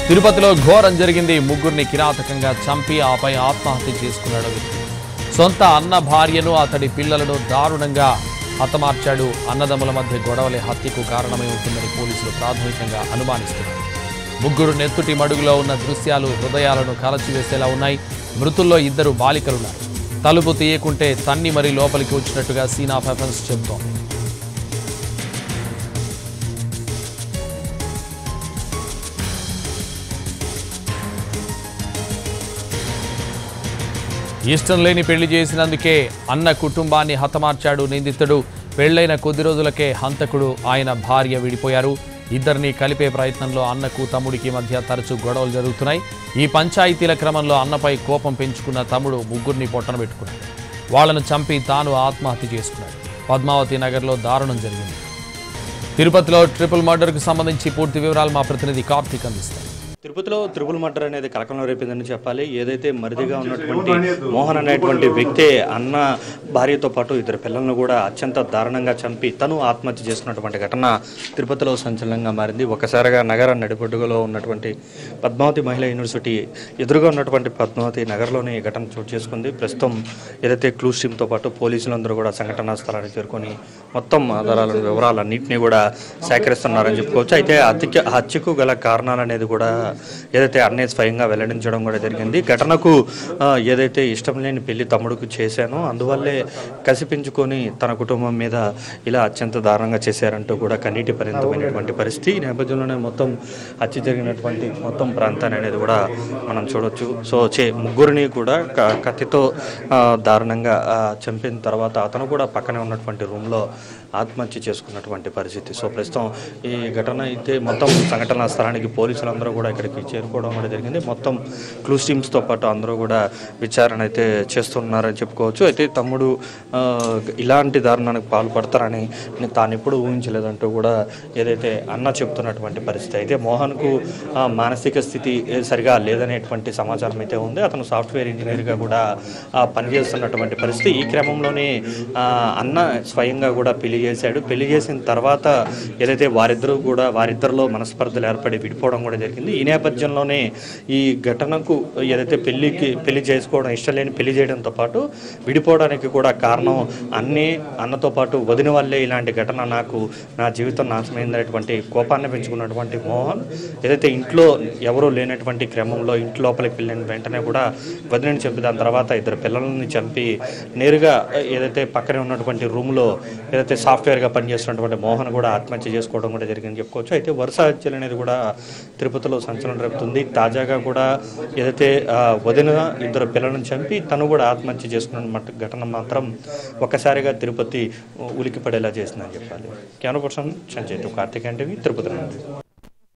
తిరుపతిలో ఘోరం జరిగింది. ముగ్గురిని కిరాతకంగా చంపి ఆపై ఆత్మహత్య చేసుకున్నాడు వ్యక్తి. సొంత అన్న భార్యను అతడి పిల్లలను దారుణంగా హతమార్చాడు. అన్నదమ్ముల మధ్య గొడవలే హత్యకు కారణమై ఉంటుందని పోలీసులు ప్రాథమికంగా అనుమానిస్తున్నారు. ముగ్గురు నెత్తుటి మడుగులో ఉన్న దృశ్యాలు హృదయాలను కలచివేసేలా ఉన్నాయి. మృతుల్లో 2 బాలికలున్నారు. తలుపు తీయకుంటే తన్ని మరీ లోపలికి వచ్చినట్టుగా సీన్ ఆఫ్ ఎఫెన్స్ చెబుతోంది. ఇష్టం లేని పెళ్లి చేసినందుకే అన్న కుటుంబాన్ని హతమార్చాడు నిందితుడు. పెళ్లైన కొద్ది రోజులకే హంతకుడు ఆయన భార్య విడిపోయారు. ఇద్దరిని కలిపే ప్రయత్నంలో అన్నకు తమ్ముడికి మధ్య తరచూ గొడవలు జరుగుతున్నాయి. ఈ పంచాయతీల క్రమంలో అన్నపై కోపం పెంచుకున్న తమ్ముడు ముగ్గురిని పొట్టన పెట్టుకున్నాడు. వాళ్లను చంపి తాను ఆత్మహత్య చేసుకున్నాడు. పద్మావతి నగర్లో దారుణం జరిగింది. తిరుపతిలో ట్రిపుల్ మర్డర్కు సంబంధించి పూర్తి వివరాలు మా ప్రతినిధి కార్తీక్ అందిస్తారు. తిరుపతిలో ట్రిపుల్ మర్డర్ అనేది కలకలం రేపిందని చెప్పాలి. ఏదైతే మరిదిగా ఉన్నటువంటి మోహన్ అనేటువంటి వ్యక్తే అన్న భార్యతో పాటు 2 పిల్లలను కూడా అత్యంత దారుణంగా చంపి తను ఆత్మహత్య చేసుకున్నటువంటి ఘటన తిరుపతిలో సంచలనంగా మారింది. ఒకసారిగా నగర నడిబొడ్డులో ఉన్నటువంటి పద్మావతి మహిళా యూనివర్సిటీ ఎదురుగా ఉన్నటువంటి పద్మావతి నగర్లోనే ఈ ఘటన చోటు చేసుకుంది. ప్రస్తుతం ఏదైతే క్లూస్ టీమ్తో పాటు పోలీసులందరూ కూడా సంఘటనా స్థలానికి చేరుకొని మొత్తం ఆధారాలను వివరాలన్నింటినీ కూడా సేకరిస్తున్నారని చెప్పుకోవచ్చు. అయితే హత్యకు గల కారణాలు అనేది కూడా ఏదైతే అన్నయ్య స్వయంగా వెల్లడించడం కూడా జరిగింది. ఘటనకు ఏదైతే ఇష్టం లేని పెళ్లి తమ్ముడికి చేశానో అందువల్లే కసిపించుకొని తన కుటుంబం మీద ఇలా అత్యంత దారుణంగా చేశారంటూ కూడా కన్నీటి పరిమితమైనటువంటి పరిస్థితి. ఈ నేపథ్యంలోనే మొత్తం హత్య జరిగినటువంటి మొత్తం ప్రాంతాన్ని అనేది కూడా మనం చూడొచ్చు. సో ముగ్గురిని కూడా కత్తితో దారుణంగా చంపిన తర్వాత అతను కూడా పక్కనే ఉన్నటువంటి రూమ్లో ఆత్మహత్య చేసుకున్నటువంటి పరిస్థితి. సో ప్రస్తుతం ఈ ఘటన అయితే మొత్తం సంఘటనా స్థలానికి పోలీసులందరూ కూడా ఇక్కడికి చేరుకోవడం కూడా జరిగింది. మొత్తం క్లూస్ టీమ్స్తో పాటు అందరూ కూడా విచారణ అయితే చేస్తున్నారని చెప్పుకోవచ్చు. అయితే తమ్ముడు ఇలాంటి దారుణానికి పాల్పడతారని తాను ఎప్పుడు ఊహించలేదంటూ కూడా ఏదైతే అన్న చెప్తున్నటువంటి పరిస్థితి. అయితే మోహన్కు మానసిక స్థితి సరిగా లేదనేటువంటి సమాచారం అయితే ఉంది. అతను సాఫ్ట్వేర్ ఇంజనీర్గా కూడా పనిచేస్తున్నటువంటి పరిస్థితి. ఈ క్రమంలోనే అన్న స్వయంగా కూడా పెళ్లి చేశాడు. పెళ్లి చేసిన తర్వాత ఏదైతే వారిద్దరిలో మనస్పర్ధలు ఏర్పడి విడిపోవడం కూడా జరిగింది. ఈ నేపథ్యంలోనే ఈ ఘటనకు ఏదైతే పెళ్లి చేసుకోవడం ఇష్టం లేని పెళ్లి చేయడంతో పాటు విడిపోవడానికి కూడా కారణం అన్నతో పాటు వదిన వల్లే ఇలాంటి ఘటన నాకు నా జీవితం నాశనమైనటువంటి కోపాన్ని పెంచుకున్నటువంటి మోహన్ ఏదైతే ఇంట్లో ఎవరూ లేనటువంటి క్రమంలో ఇంటి లోపలికి వెళ్ళిన వెంటనే కూడా వదినని చంపి దాని తర్వాత 2 పిల్లలని చంపి నేరుగా ఏదైతే పక్కనే ఉన్నటువంటి రూమ్లో ఏదైతే సాఫ్ట్వేర్గా పనిచేస్తున్నటువంటి మోహన్ కూడా ఆత్మహత్య చేసుకోవడం కూడా జరిగిందని చెప్పుకోవచ్చు. అయితే వరుస హత్యలు అనేది కూడా తిరుపతిలో సంచలనం రేపుతుంది. తాజాగా కూడా ఏదైతే వదిన 2 పిల్లలను చంపి తను కూడా ఆత్మహత్య చేసుకున్న ఘటన మాత్రం ఒక్కసారిగా తిరుపతి ఉలికి పడేలా చేసిందని చెప్పాలి. Camera person Sanjay Karthik NTV Tirupati నుండి.